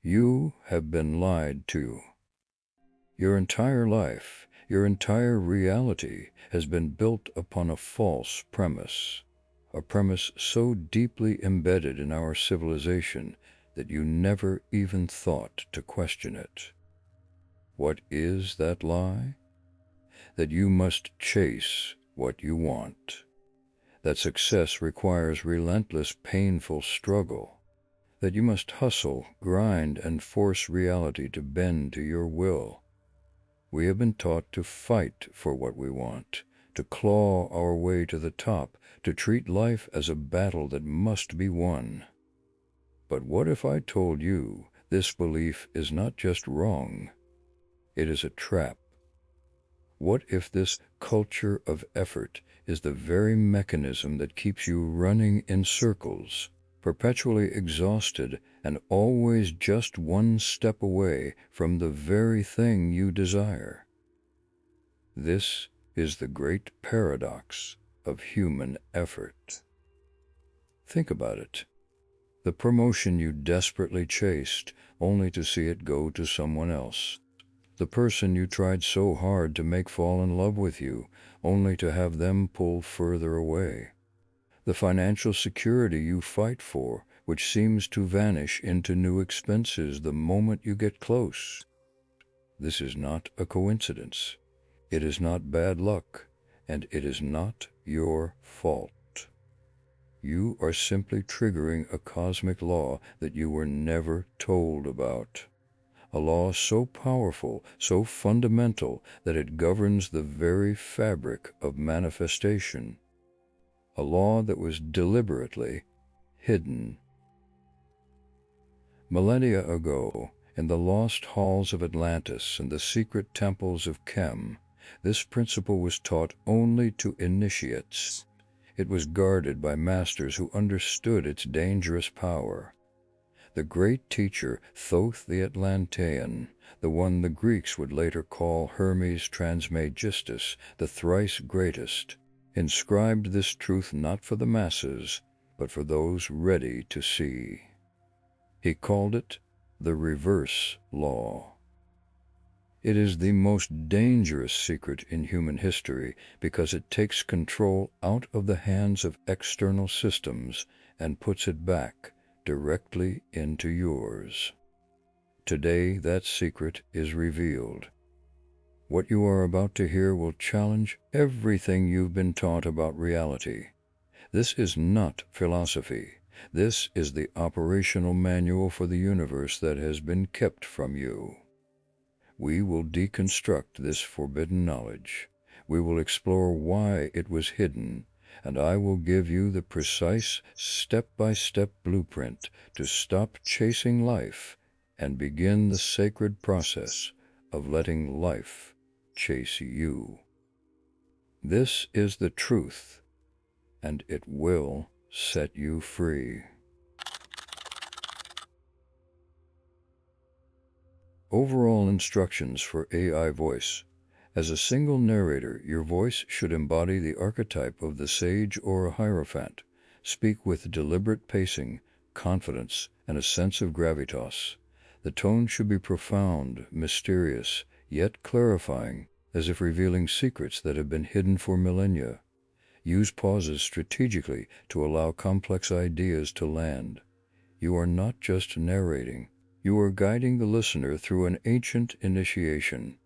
You have been lied to. Your entire life, your entire reality has been built upon a false premise, a premise so deeply embedded in our civilization that you never even thought to question it. What is that lie? That you must chase what you want. That success requires relentless, painful struggle. That you must hustle, grind, and force reality to bend to your will. We have been taught to fight for what we want, to claw our way to the top, to treat life as a battle that must be won. But what if I told you this belief is not just wrong, it is a trap? What if this culture of effort is the very mechanism that keeps you running in circles, perpetually exhausted and always just one step away from the very thing you desire? This is the great paradox of human effort. Think about it. The promotion you desperately chased only to see it go to someone else. The person you tried so hard to make fall in love with you only to have them pull further away. The financial security you fight for, which seems to vanish into new expenses the moment you get close. This is not a coincidence. It is not bad luck, and it is not your fault. You are simply triggering a cosmic law that you were never told about. A law so powerful, so fundamental, that it governs the very fabric of manifestation. A law that was deliberately hidden. Millennia ago, in the lost halls of Atlantis and the secret temples of Chem, this principle was taught only to initiates. It was guarded by masters who understood its dangerous power. The great teacher, Thoth the Atlantean, the one the Greeks would later call Hermes Trismegistus, the thrice greatest, inscribed this truth not for the masses, but for those ready to see. He called it the reverse law. It is the most dangerous secret in human history because it takes control out of the hands of external systems and puts it back directly into yours. Today that secret is revealed. What you are about to hear will challenge everything you've been taught about reality. This is not philosophy. This is the operational manual for the universe that has been kept from you. We will deconstruct this forbidden knowledge. We will explore why it was hidden, and I will give you the precise step-by-step blueprint to stop chasing life and begin the sacred process of letting life chase you. This is the truth, and it will set you free. Overall instructions for AI voice. As a single narrator, your voice should embody the archetype of the sage or a hierophant. Speak with deliberate pacing, confidence, and a sense of gravitas. The tone should be profound, mysterious, yet clarifying, as if revealing secrets that have been hidden for millennia. Use pauses strategically to allow complex ideas to land. You are not just narrating. You are guiding the listener through an ancient initiation.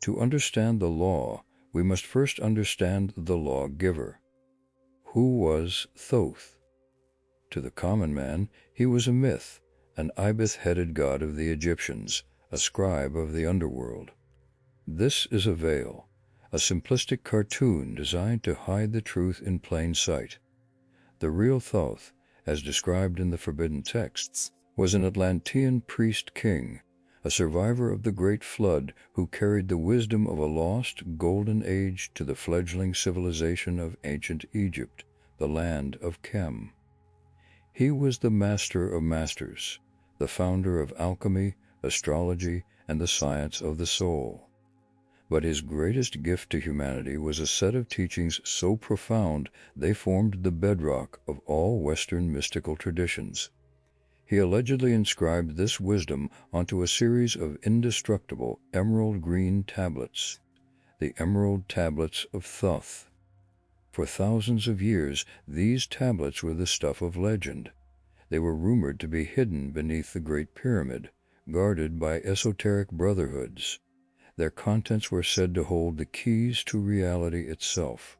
To understand the law, we must first understand the lawgiver. Who was Thoth? To the common man, he was a myth, an ibis-headed god of the Egyptians, a scribe of the underworld. This is a veil, a simplistic cartoon designed to hide the truth in plain sight. The real Thoth, as described in the forbidden texts, was an Atlantean priest-king, a survivor of the Great Flood who carried the wisdom of a lost golden age to the fledgling civilization of ancient Egypt, the land of Chem. He was the master of masters, the founder of alchemy, astrology, and the science of the soul. But his greatest gift to humanity was a set of teachings so profound they formed the bedrock of all Western mystical traditions. He allegedly inscribed this wisdom onto a series of indestructible emerald green tablets, the Emerald Tablets of Thoth. For thousands of years, these tablets were the stuff of legend. They were rumored to be hidden beneath the Great Pyramid, guarded by esoteric brotherhoods. Their contents were said to hold the keys to reality itself.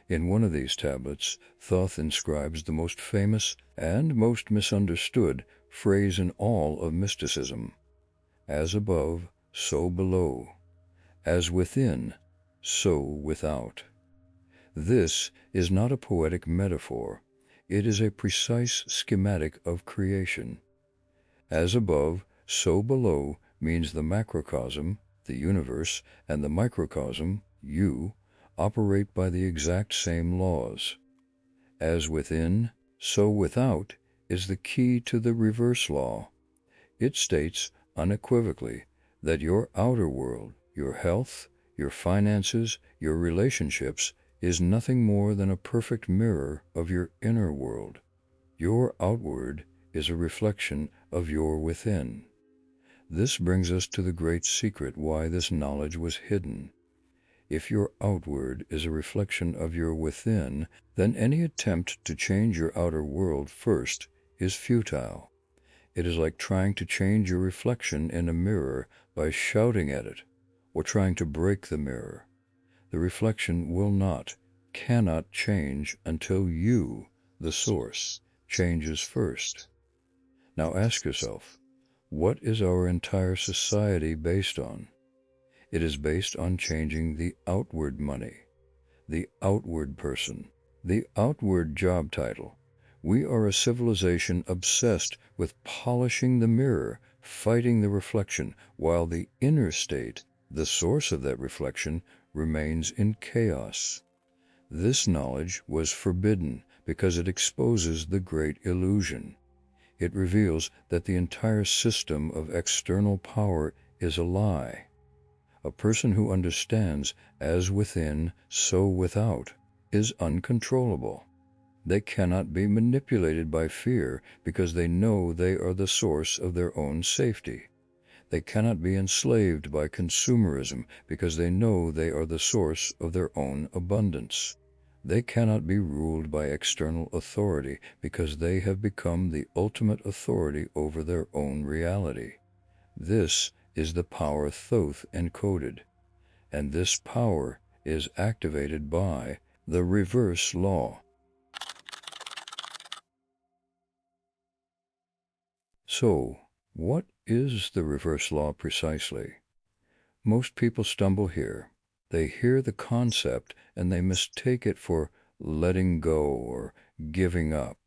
In one of these tablets, Thoth inscribes the most famous and most misunderstood phrase in all of mysticism: "As above, so below. As within, so without." This is not a poetic metaphor. It is a precise schematic of creation. As above, so below means the macrocosm, the universe, and the microcosm, you, operate by the exact same laws. As within, so without is the key to the reverse law. It states unequivocally that your outer world, your health, your finances, your relationships, is nothing more than a perfect mirror of your inner world. Your outward is a reflection of your within. This brings us to the great secret why this knowledge was hidden. If your outward is a reflection of your within, then any attempt to change your outer world first is futile. It is like trying to change your reflection in a mirror by shouting at it, or trying to break the mirror. The reflection will not, cannot change until you, the source, changes first. Now ask yourself, what is our entire society based on? It is based on changing the outward money, the outward person, the outward job title. We are a civilization obsessed with polishing the mirror, fighting the reflection, while the inner state, the source of that reflection, remains in chaos. This knowledge was forbidden because it exposes the great illusion. It reveals that the entire system of external power is a lie. A person who understands as within, so without, is uncontrollable. They cannot be manipulated by fear because they know they are the source of their own safety. They cannot be enslaved by consumerism because they know they are the source of their own abundance. They cannot be ruled by external authority because they have become the ultimate authority over their own reality. This is the power Thoth encoded, and this power is activated by the reverse law. So, what is the reverse law precisely? Most people stumble here. They hear the concept and they mistake it for letting go or giving up.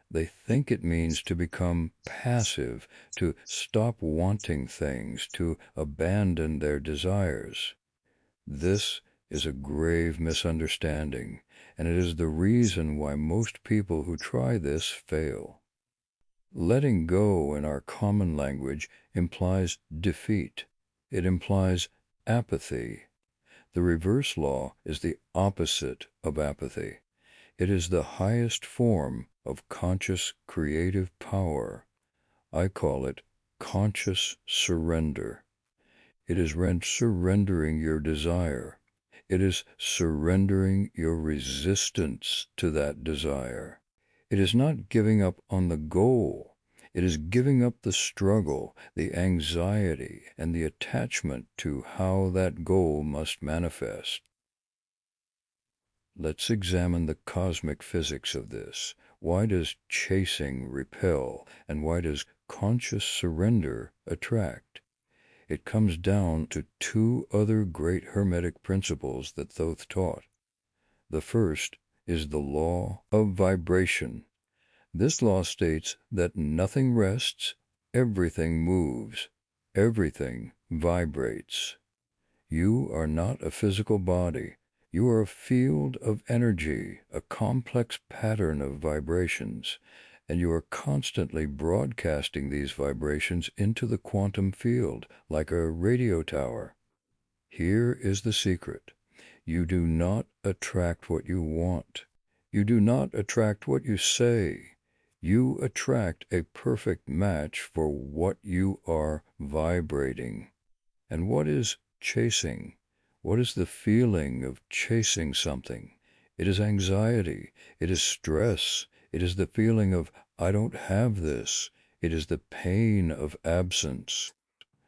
They think it means to become passive, to stop wanting things, to abandon their desires. This is a grave misunderstanding, and it is the reason why most people who try this fail. Letting go in our common language implies defeat. It implies apathy. The reverse law is the opposite of apathy. It is the highest form of conscious creative power. I call it conscious surrender. It is surrendering your desire. It is surrendering your resistance to that desire. It is not giving up on the goal. It is giving up the struggle, the anxiety, and the attachment to how that goal must manifest. Let's examine the cosmic physics of this. Why does chasing repel, and why does conscious surrender attract? It comes down to two other great Hermetic principles that Thoth taught. The first is the law of vibration. This law states that nothing rests, everything moves, everything vibrates. You are not a physical body. You are a field of energy, a complex pattern of vibrations, and you are constantly broadcasting these vibrations into the quantum field like a radio tower. Here is the secret. You do not attract what you want. You do not attract what you say. You attract a perfect match for what you are vibrating. And what is chasing? What is the feeling of chasing something? It is anxiety. It is stress. It is the feeling of, I don't have this. It is the pain of absence.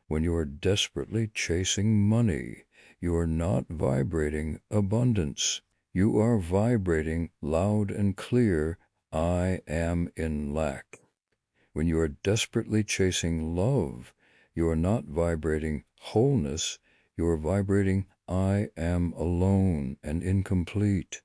When you are desperately chasing money, you are not vibrating abundance. You are vibrating loud and clear, I am in lack. When you are desperately chasing love, you are not vibrating wholeness, you are vibrating I am alone and incomplete.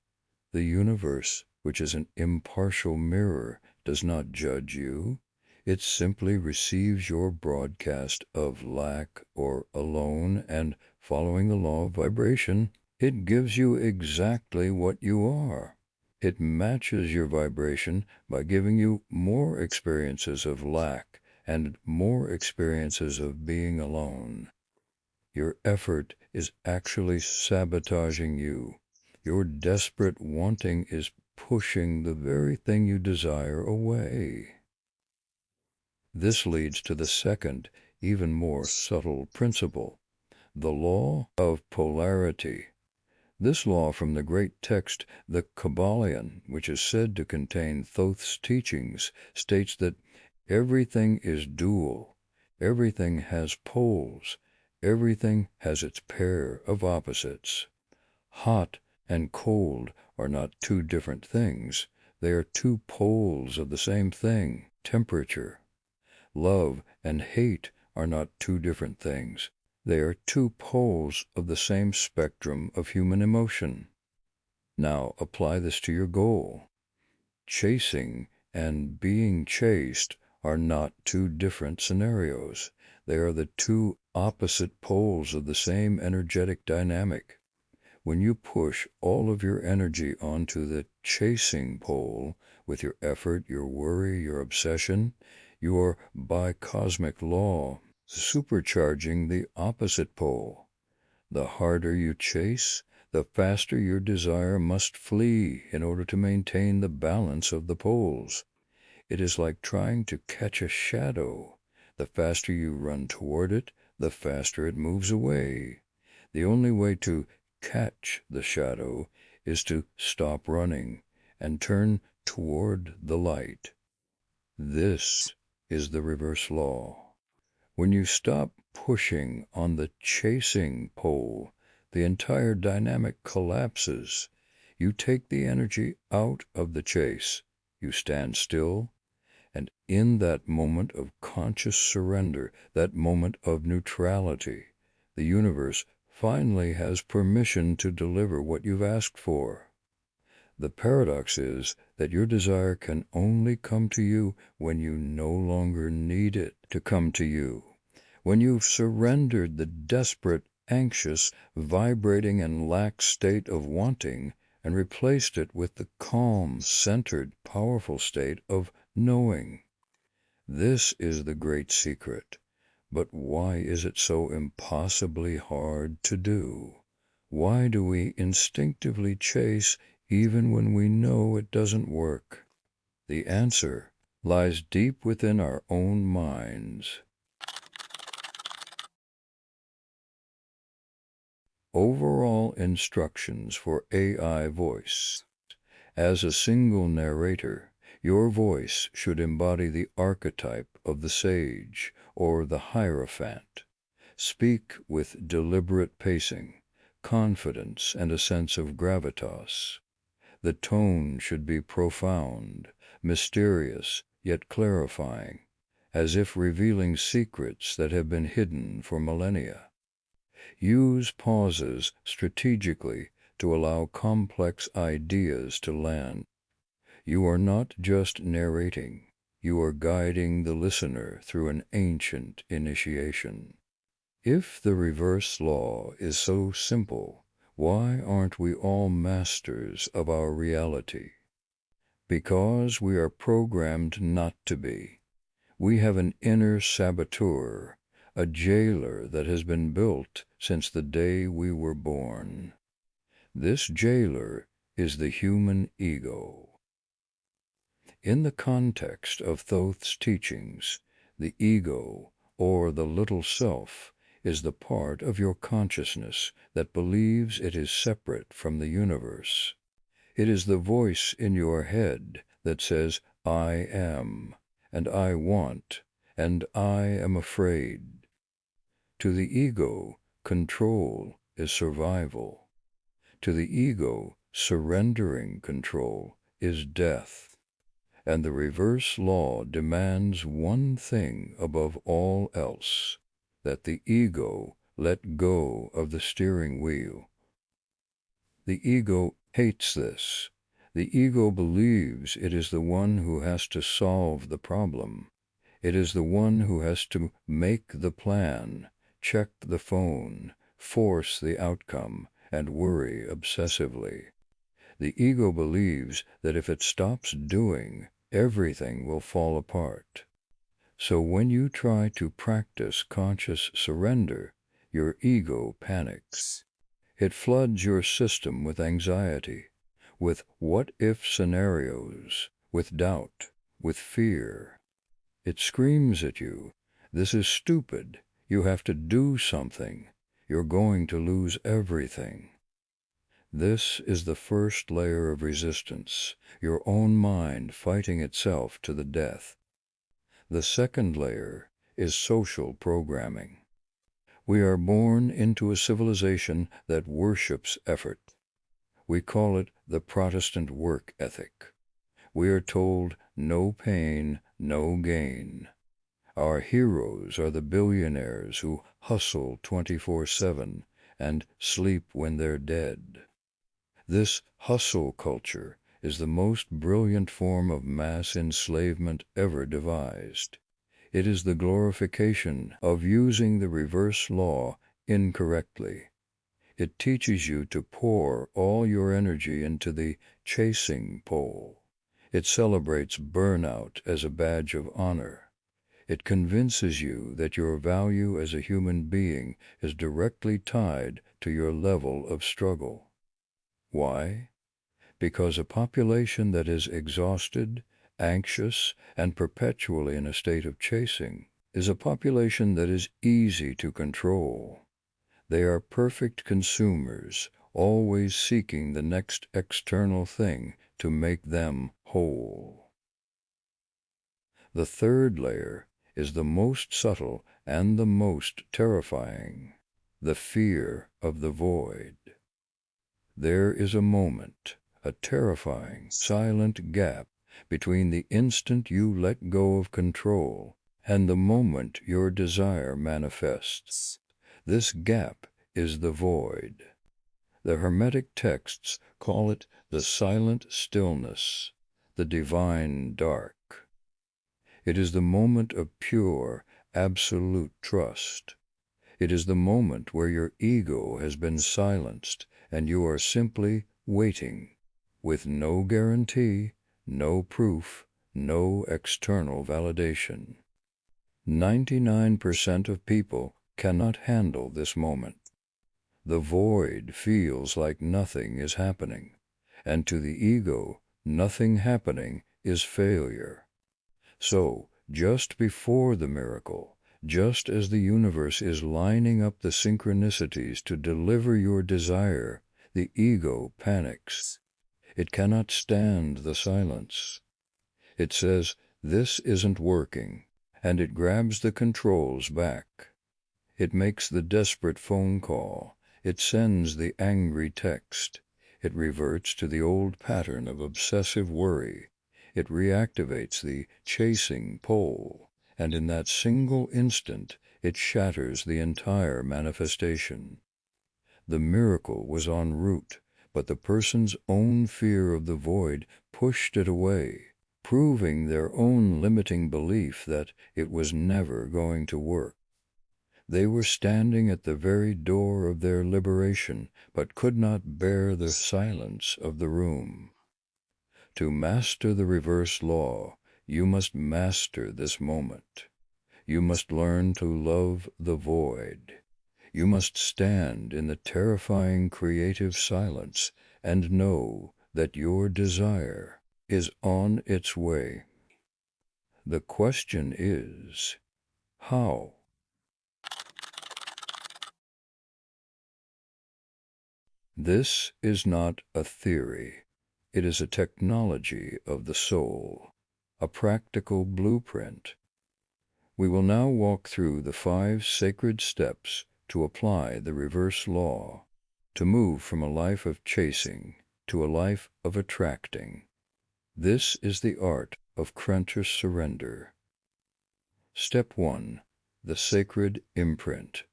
The universe, which is an impartial mirror, does not judge you. It simply receives your broadcast of lack or alone, and following the law of vibration, it gives you exactly what you are. It matches your vibration by giving you more experiences of lack and more experiences of being alone. Your effort is actually sabotaging you. Your desperate wanting is pushing the very thing you desire away. This leads to the second, even more subtle principle, the law of polarity. This law from the great text, the Kybalion, which is said to contain Thoth's teachings, states that everything is dual, everything has poles, everything has its pair of opposites. Hot and cold are not two different things. They are two poles of the same thing, temperature. Love and hate are not two different things. They are two poles of the same spectrum of human emotion. Now apply this to your goal. Chasing and being chased are not two different scenarios. They are the two opposite poles of the same energetic dynamic. When you push all of your energy onto the chasing pole with your effort, your worry, your obsession, you are, by cosmic law, supercharging the opposite pole. The harder you chase, the faster your desire must flee in order to maintain the balance of the poles. It is like trying to catch a shadow. The faster you run toward it, the faster it moves away. The only way to catch the shadow is to stop running and turn toward the light. This is the reverse law. When you stop pushing on the chasing pole, the entire dynamic collapses. You take the energy out of the chase. You stand still, and in that moment of conscious surrender, that moment of neutrality, the universe finally has permission to deliver what you've asked for. The paradox is that your desire can only come to you when you no longer need it to come to you. When you've surrendered the desperate, anxious, vibrating, and lax state of wanting and replaced it with the calm, centered, powerful state of knowing. This is the great secret. But why is it so impossibly hard to do? Why do we instinctively chase even when we know it doesn't work? The answer lies deep within our own minds. Overall instructions for AI voice. As a single narrator, your voice should embody the archetype of the sage or the hierophant. Speak with deliberate pacing, confidence, and a sense of gravitas. The tone should be profound, mysterious, yet clarifying, as if revealing secrets that have been hidden for millennia. Use pauses strategically to allow complex ideas to land. You are not just narrating, you are guiding the listener through an ancient initiation. If the reverse law is so simple, why aren't we all masters of our reality? Because we are programmed not to be. We have an inner saboteur, a jailer that has been built since the day we were born. This jailer is the human ego. In the context of Thoth's teachings, the ego, or the little self, is the part of your consciousness that believes it is separate from the universe. It is the voice in your head that says, I am, and I want, and I am afraid. To the ego, control is survival. To the ego, surrendering control is death. And the reverse law demands one thing above all else, that the ego let go of the steering wheel. The ego hates this. The ego believes it is the one who has to solve the problem. It is the one who has to make the plan, check the phone, force the outcome, and worry obsessively. The ego believes that if it stops doing, everything will fall apart. So when you try to practice conscious surrender, your ego panics. It floods your system with anxiety, with what-if scenarios, with doubt, with fear. It screams at you, this is stupid, you have to do something, you're going to lose everything. This is the first layer of resistance, your own mind fighting itself to the death. The second layer is social programming. We are born into a civilization that worships effort. We call it the Protestant work ethic. We are told no pain, no gain. Our heroes are the billionaires who hustle 24/7 and sleep when they're dead. This hustle culture is the most brilliant form of mass enslavement ever devised. It is the glorification of using the reverse law incorrectly. It teaches you to pour all your energy into the chasing pole. It celebrates burnout as a badge of honor. It convinces you that your value as a human being is directly tied to your level of struggle. Why? Because a population that is exhausted, anxious, and perpetually in a state of chasing is a population that is easy to control. They are perfect consumers, always seeking the next external thing to make them whole. The third layer is the most subtle and the most terrifying, the fear of the void. There is a moment, a terrifying, silent gap between the instant you let go of control and the moment your desire manifests. This gap is the void. The Hermetic texts call it the silent stillness, the divine dark. It is the moment of pure, absolute trust. It is the moment where your ego has been silenced and you are simply waiting, with no guarantee, no proof, no external validation. 99% of people cannot handle this moment. The void feels like nothing is happening, and to the ego, nothing happening is failure. So, just before the miracle, just as the universe is lining up the synchronicities to deliver your desire, the ego panics. It cannot stand the silence. It says, this isn't working, and it grabs the controls back. It makes the desperate phone call. It sends the angry text. It reverts to the old pattern of obsessive worry. It reactivates the chasing pole, and in that single instant it shatters the entire manifestation. The miracle was en route, but the person's own fear of the void pushed it away, proving their own limiting belief that it was never going to work. They were standing at the very door of their liberation, but could not bear the silence of the room. To master the reverse law, you must master this moment. You must learn to love the void. You must stand in the terrifying creative silence and know that your desire, is on its way. The question is, how? This is not a theory. It is a technology of the soul, a practical blueprint. We will now walk through the 5 sacred steps to apply the reverse law, to move from a life of chasing to a life of attracting. This is the art of conscious surrender. Step 1. The sacred imprint.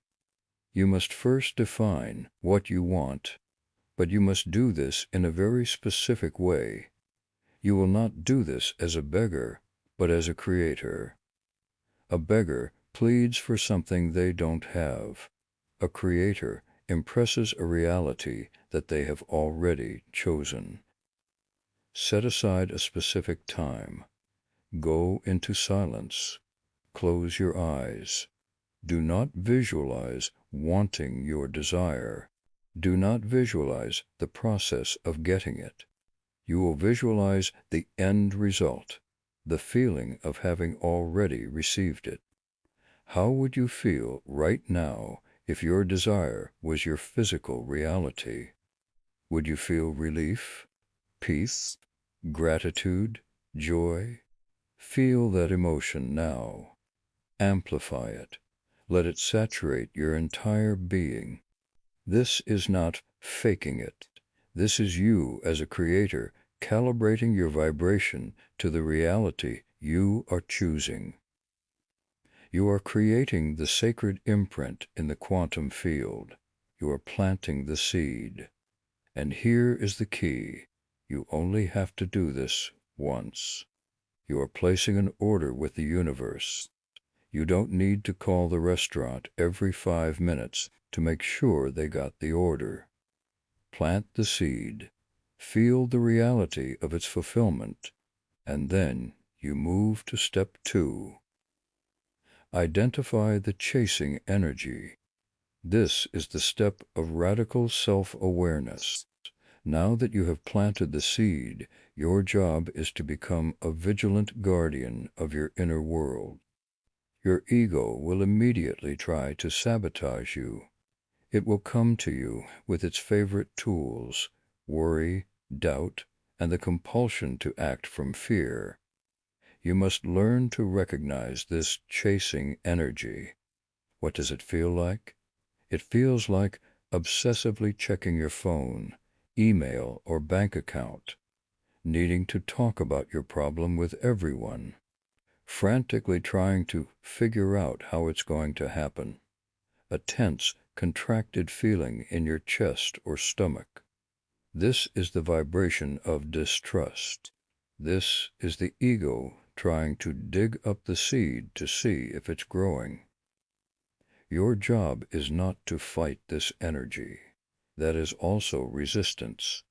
You must first define what you want, but you must do this in a very specific way. You will not do this as a beggar, but as a creator. A beggar pleads for something they don't have. A creator impresses a reality that they have already chosen. Set aside a specific time. Go into silence. Close your eyes. Do not visualize wanting your desire. Do not visualize the process of getting it. You will visualize the end result, the feeling of having already received it. How would you feel right now if your desire was your physical reality? Would you feel relief, peace, gratitude, joy? Feel that emotion now. Amplify it. Let it saturate your entire being. This is not faking it. This is you as a creator calibrating your vibration to the reality you are choosing. You are creating the sacred imprint in the quantum field. You are planting the seed. And here is the key. You only have to do this once. You are placing an order with the universe. You don't need to call the restaurant every 5 minutes to make sure they got the order. Plant the seed. Feel the reality of its fulfillment. And then you move to step 2. Identify the chasing energy. This is the step of radical self-awareness. Now that you have planted the seed, your job is to become a vigilant guardian of your inner world. Your ego will immediately try to sabotage you. It will come to you with its favorite tools, worry, doubt, and the compulsion to act from fear. You must learn to recognize this chasing energy. What does it feel like? It feels like obsessively checking your phone, email, or bank account, needing to talk about your problem with everyone, frantically trying to figure out how it's going to happen, a tense, contracted feeling in your chest or stomach. This is the vibration of distrust. This is the ego trying to dig up the seed to see if it's growing. Your job is not to fight this energy. That is also resistance.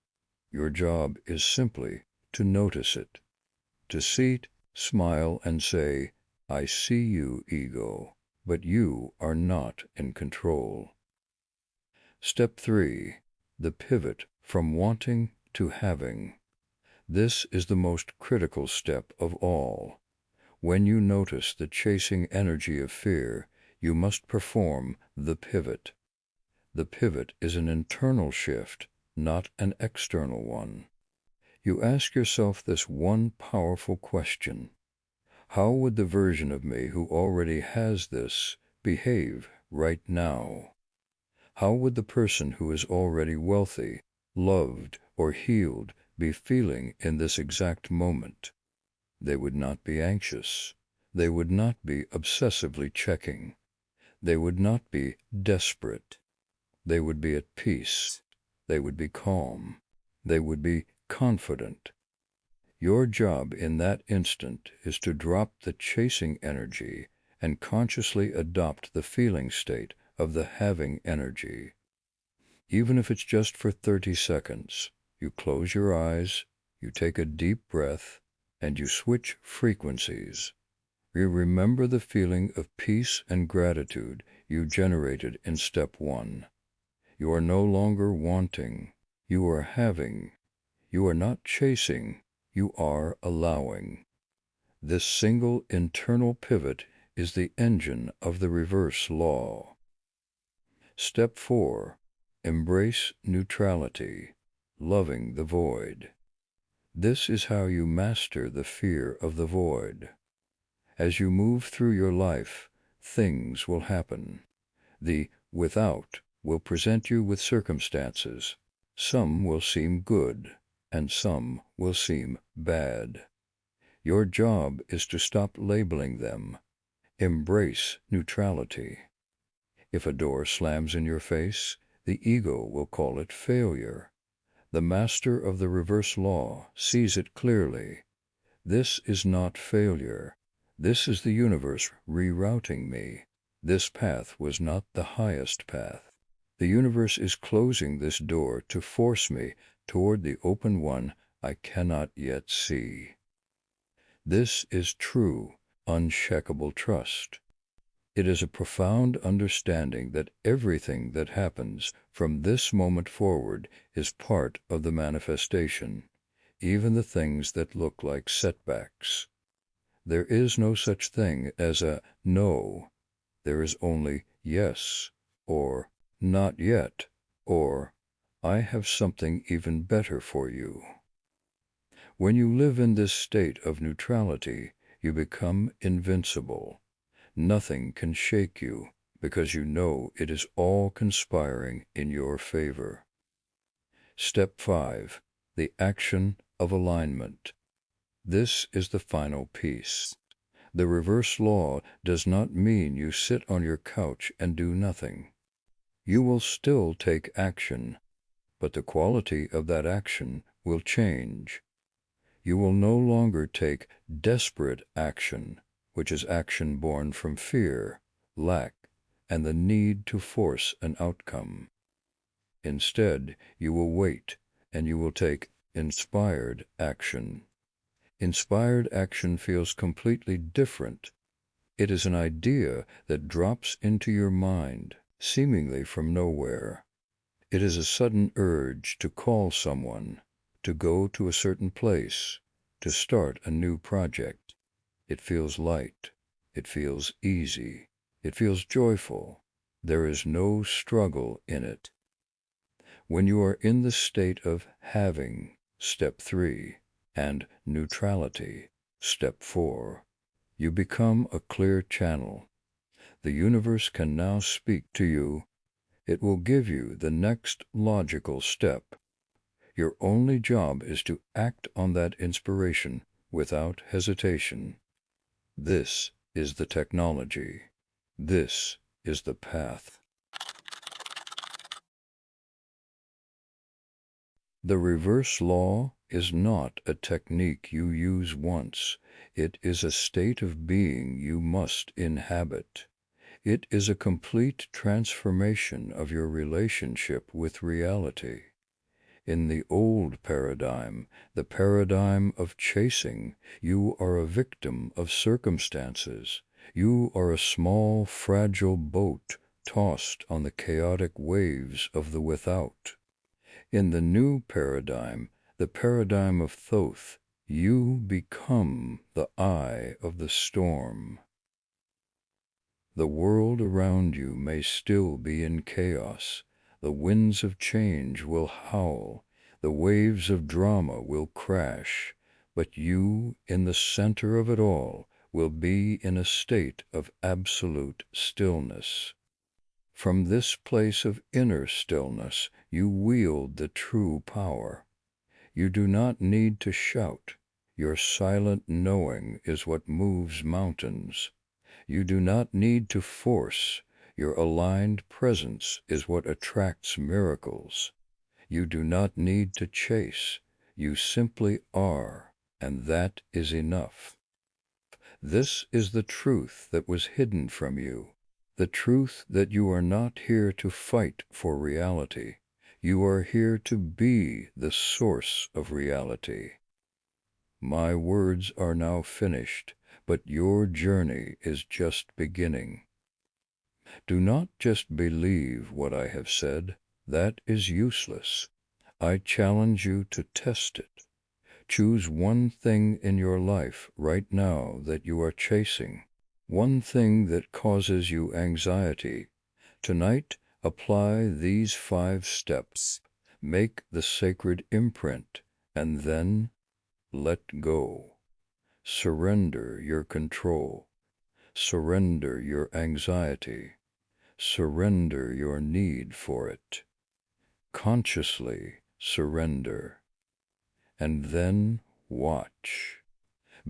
Your job is simply to notice it, to see it, smile, and say, I see you, ego, but you are not in control. Step 3. The pivot from wanting to having. This is the most critical step of all. When you notice the chasing energy of fear, you must perform the pivot. The pivot is an internal shift, not an external one. You ask yourself this one powerful question. How would the version of me who already has this behave right now? How would the person who is already wealthy, loved, or healed be feeling in this exact moment? They would not be anxious. They would not be obsessively checking. They would not be desperate. They would be at peace. They would be calm. They would be confident. Your job in that instant is to drop the chasing energy and consciously adopt the feeling state of the having energy. Even if it's just for 30 seconds, you close your eyes, you take a deep breath, and you switch frequencies. You remember the feeling of peace and gratitude you generated in step 1. You are no longer wanting. You are having. You are not chasing. you are allowing. This single internal pivot is the engine of the reverse law. Step 4. Embrace neutrality, loving the void. This is how you master the fear of the void. As you move through your life, things will happen. The without will present you with circumstances. Some will seem good, and some will seem bad. Your job is to stop labeling them. Embrace neutrality. If a door slams in your face, the ego will call it failure. The master of the reverse law sees it clearly. This is not failure. This is the universe rerouting me. This path was not the highest path. The universe is closing this door to force me toward the open one I cannot yet see. This is true, unshakable trust. It is a profound understanding that everything that happens from this moment forward is part of the manifestation, even the things that look like setbacks. There is no such thing as a no. There is only yes, or not yet, or I have something even better for you. When you live in this state of neutrality, you become invincible. Nothing can shake you, because you know it is all conspiring in your favor. Step 5. The action of alignment. This is the final piece. The reverse law does not mean you sit on your couch and do nothing. You will still take action, but the quality of that action will change. You will no longer take desperate action, which is action born from fear, lack, and the need to force an outcome. Instead, you will wait, and you will take inspired action. Inspired action feels completely different. It is an idea that drops into your mind, seemingly from nowhere. It is a sudden urge to call someone, to go to a certain place, to start a new project. It feels light. It feels easy. It feels joyful. There is no struggle in it. When you are in the state of having, step 3, and neutrality, step 4, you become a clear channel. The universe can now speak to you. It will give you the next logical step. Your only job is to act on that inspiration without hesitation. This is the technology. This is the path. The reverse law is not a technique you use once. It is a state of being you must inhabit. It is a complete transformation of your relationship with reality. In the old paradigm, the paradigm of chasing, you are a victim of circumstances. You are a small, fragile boat tossed on the chaotic waves of the without. In the new paradigm, the paradigm of Thoth, you become the eye of the storm. The world around you may still be in chaos. The winds of change will howl. The waves of drama will crash. But you, in the center of it all, will be in a state of absolute stillness. From this place of inner stillness, you wield the true power. You do not need to shout. Your silent knowing is what moves mountains. You do not need to force. Your aligned presence is what attracts miracles. You do not need to chase. You simply are, and that is enough. This is the truth that was hidden from you, the truth that you are not here to fight for reality. You are here to be the source of reality. My words are now finished, but your journey is just beginning. Do not just believe what I have said. That is useless. I challenge you to test it, Choose one thing in your life right now that you are chasing, one thing that causes you anxiety. Tonight, apply these 5 steps. Make the sacred imprint, and then let go. Surrender your control. Surrender your anxiety. Surrender your need for it. Consciously surrender. And then watch.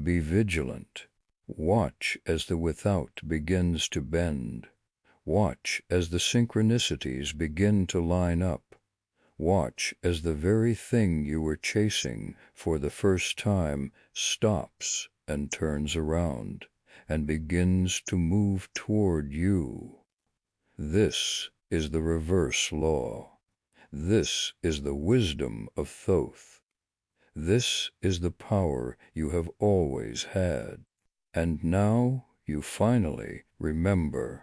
Be vigilant. Watch as the without begins to bend. Watch as the synchronicities begin to line up. Watch as the very thing you were chasing for the first time stops and turns around and begins to move toward you. This is the reverse law. This is the wisdom of Thoth. This is the power you have always had. And now you finally remember.